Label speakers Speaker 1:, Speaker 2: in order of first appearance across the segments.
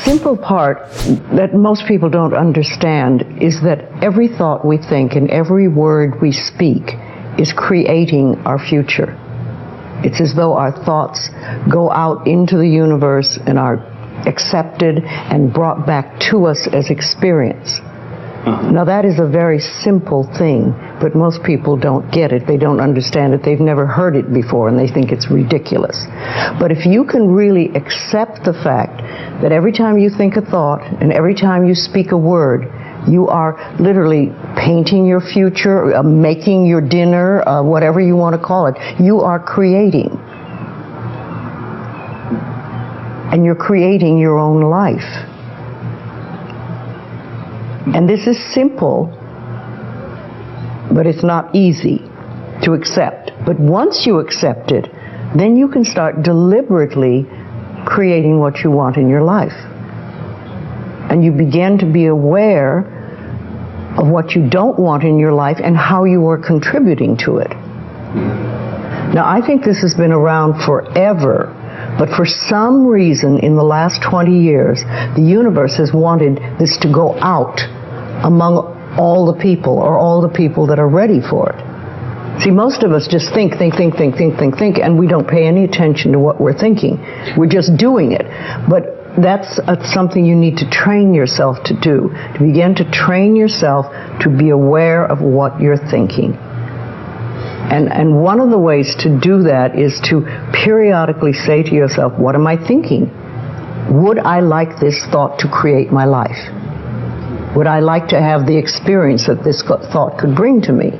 Speaker 1: simple part that most people don't understand is that every thought we think and every word we speak is creating our future. It's as though our thoughts go out into the universe and are accepted and brought back to us as experience. Now that is a very simple thing, but most people don't get it. They don't understand it. They've never heard it before, and they think it's ridiculous. But if you can really accept the fact that every time you think a thought and every time you speak a word, you are literally painting your future, making your dinner, whatever you want to call it. You are creating. And you're creating your own life. And this is simple, but it's not easy to accept. But once you accept it, then you can start deliberately creating what you want in your life. And you begin to be aware of what you don't want in your life and how you are contributing to it. Now, I think this has been around forever, but for some reason in the last 20 years, the universe has wanted this to go out among all the people, or all the people that are ready for it. See, most of us just think, and we don't pay any attention to what we're thinking. We're just doing it. But that's something you need to train yourself to do, to begin to train yourself to be aware of what you're thinking. And one of the ways to do that is to periodically say to yourself, what am I thinking? Would I like this thought to create my life? Would I like to have the experience that this thought could bring to me?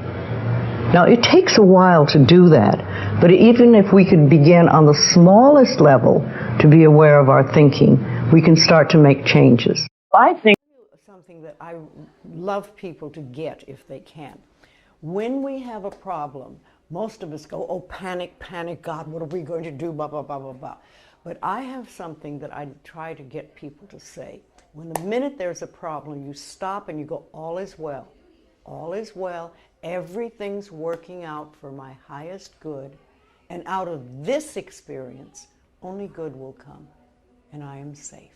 Speaker 1: Now, it takes a while to do that, but even if we could begin on the smallest level to be aware of our thinking, we can start to make changes. I think something that I love people to get if they can. When we have a problem, most of us go, oh, panic, panic, God, what are we going to do, blah, blah, blah, blah, blah. But I have something that I try to get people to say. When the minute there's a problem, you stop and you go, all is well. All is well. Everything's working out for my highest good. And out of this experience, only good will come. And I am safe.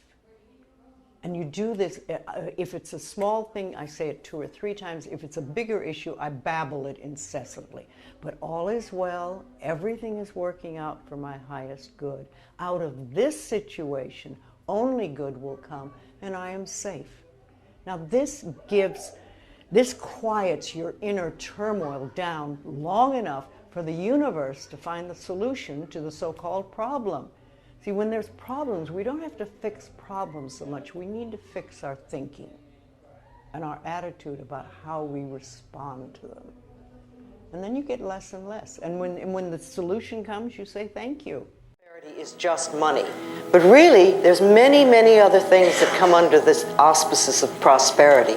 Speaker 1: And you do this, if it's a small thing, I say it 2 or 3 times. If it's a bigger issue, I babble it incessantly. But all is well, everything is working out for my highest good. Out of this situation, only good will come, and I am safe. Now this quiets your inner turmoil down long enough for the universe to find the solution to the so-called problem. See, when there's problems, we don't have to fix problems so much. We need to fix our thinking and our attitude about how we respond to them. And then you get less and less. And when the solution comes, you say, thank you. Prosperity is just money. But really, there's many, many other things that come under this auspices of prosperity.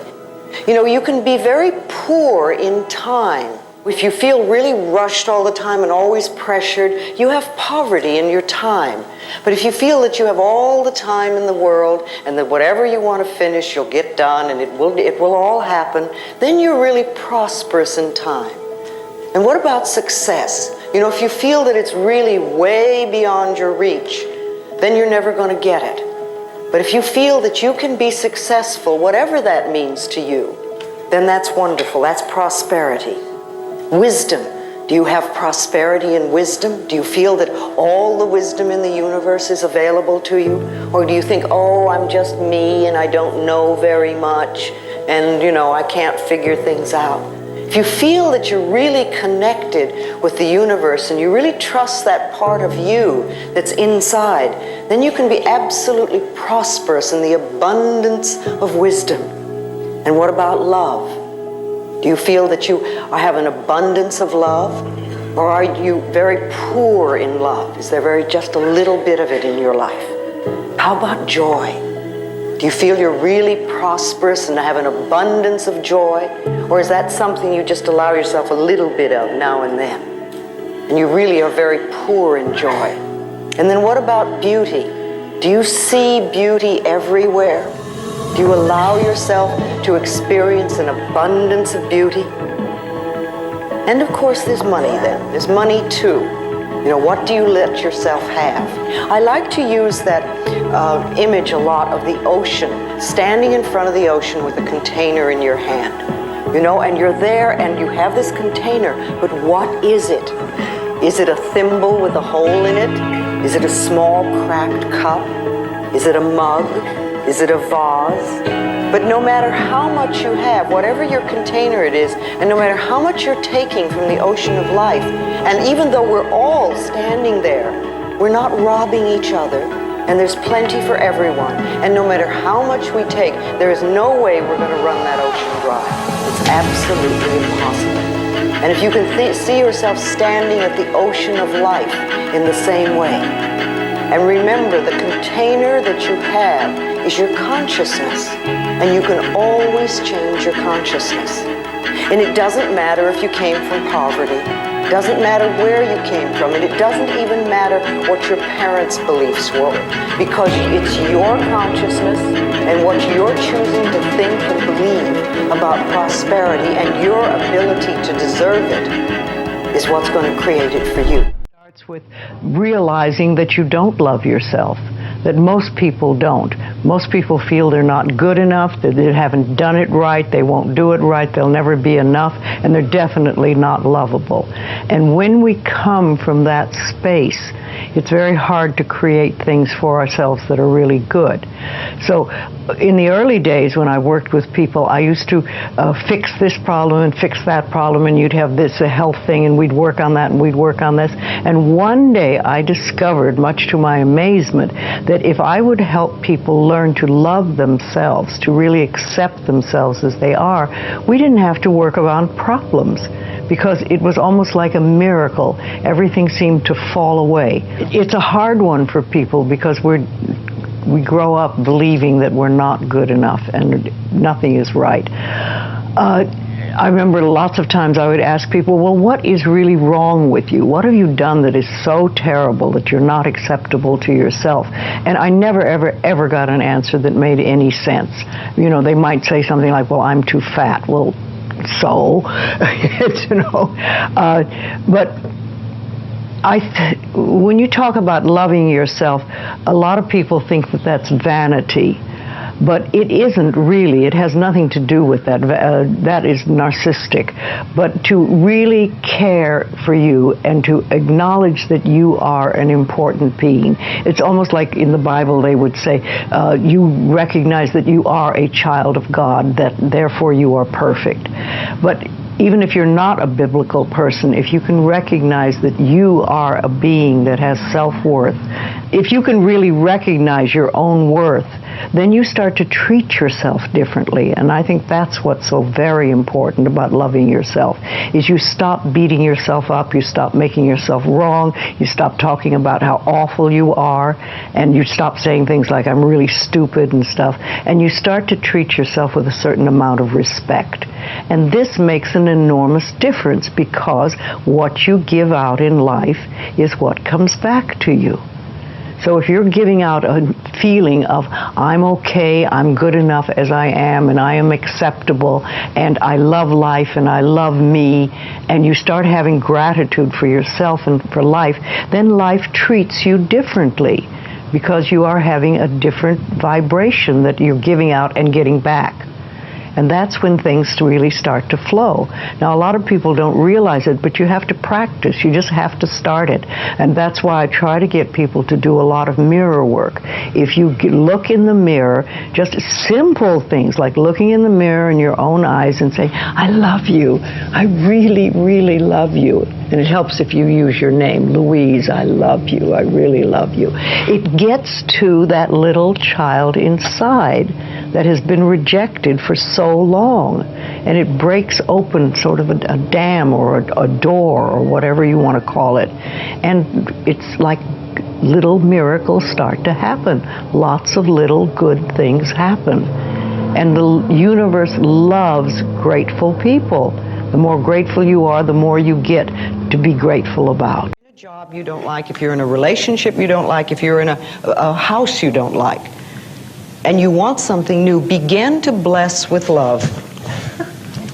Speaker 1: You know, you can be very poor in time. If you feel really rushed all the time and always pressured, you have poverty in your time. But if you feel that you have all the time in the world and that whatever you want to finish, you'll get done and it will all happen, then you're really prosperous in time. And what about success? You know, if you feel that it's really way beyond your reach, then you're never going to get it. But if you feel that you can be successful, whatever that means to you, then that's wonderful. That's prosperity. Wisdom. Do you have prosperity in wisdom? Do you feel that all the wisdom in the universe is available to you? Or do you think, oh, I'm just me and I don't know very much and, you know, I can't figure things out? If you feel that you're really connected with the universe and you really trust that part of you that's inside, then you can be absolutely prosperous in the abundance of wisdom. And what about love? Do you feel that you have an abundance of love? Or are you very poor in love? Is there just a little bit of it in your life? How about joy? Do you feel you're really prosperous and have an abundance of joy? Or is that something you just allow yourself a little bit of now and then? And you really are very poor in joy. And then what about beauty? Do you see beauty everywhere? Do you allow yourself to experience an abundance of beauty? And of course there's money then. There's money too. You know, what do you let yourself have? I like to use that image a lot of the ocean, standing in front of the ocean with a container in your hand. You know, and you're there and you have this container, but what is it? Is it a thimble with a hole in it? Is it a small cracked cup? Is it a mug? Is it a vase? But no matter how much you have, whatever your container it is, and no matter how much you're taking from the ocean of life, and even though we're all standing there, we're not robbing each other, and there's plenty for everyone. And no matter how much we take, there is no way we're going to run that ocean dry. It's absolutely impossible. And if you can see yourself standing at the ocean of life in the same way, and remember the container that you have is your consciousness, and you can always change your consciousness. And it doesn't matter if you came from poverty, it doesn't matter where you came from, and it doesn't even matter what your parents' beliefs were, because it's your consciousness and what you're choosing to think and believe about prosperity and your ability to deserve it is what's going to create it for you. It starts with realizing that you don't love yourself, that most people don't. Most people feel they're not good enough, that they haven't done it right, they won't do it right, they'll never be enough, and they're definitely not lovable. And when we come from that space, it's very hard to create things for ourselves that are really good. So in the early days when I worked with people, I used to fix this problem and fix that problem, and you'd have this, a health thing, and we'd work on that and we'd work on this. And one day I discovered, much to my amazement, that if I would help people learn to love themselves, to really accept themselves as they are, we didn't have to work around problems, because it was almost like a miracle. Everything seemed to fall away. It's a hard one for people because we grow up believing that we're not good enough and nothing is right. I remember lots of times I would ask people, well, what is really wrong with you? What have you done that is so terrible that you're not acceptable to yourself? And I never, ever got an answer that made any sense. You know, they might say something like, well, I'm too fat. Well, so, you know, but when you talk about loving yourself, a lot of people think that that's vanity. But it isn't really. It has nothing to do with that. That is narcissistic. But to really care for you and to acknowledge that you are an important being. It's almost like in the Bible they would say, you recognize that you are a child of God, that therefore you are perfect. But even if you're not a biblical person, if you can recognize that you are a being that has self-worth, if you can really recognize your own worth, then you start to treat yourself differently. And I think that's what's so very important about loving yourself, is you stop beating yourself up, you stop making yourself wrong, you stop talking about how awful you are, and you stop saying things like, I'm really stupid and stuff, and you start to treat yourself with a certain amount of respect. And this makes an enormous difference, because what you give out in life is what comes back to you. So if you're giving out a feeling of, I'm okay, I'm good enough as I am, and I am acceptable, and I love life, and I love me, and you start having gratitude for yourself and for life, then life treats you differently, because you are having a different vibration that you're giving out and getting back. And that's when things really start to flow. Now, a lot of people don't realize it, but you have to practice. You just have to start it. And that's why I try to get people to do a lot of mirror work. If you look in the mirror, just simple things like looking in the mirror in your own eyes and say, I love you. I really, really love you. And it helps if you use your name, Louise, I love you. I really love you. It gets to that little child inside that has been rejected for so long, and it breaks open sort of a dam or a door or whatever you want to call it, and it's like little miracles start to happen. Lots of little good things happen, and the universe loves grateful people. The more grateful you are, the more you get to be grateful about. A job you don't like, if you're in a relationship you don't like, if you're in a house you don't like, and you want something new, begin to bless with love.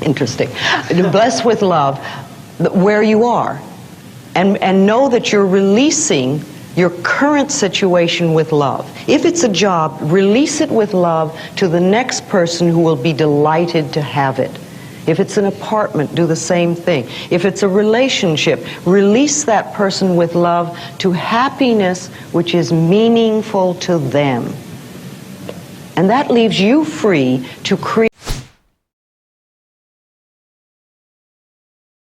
Speaker 1: Interesting. To bless with love where you are. and know that you're releasing your current situation with love. If it's a job, release it with love to the next person who will be delighted to have it. If it's an apartment, do the same thing. If it's a relationship, release that person with love to happiness which is meaningful to them. And that leaves you free to create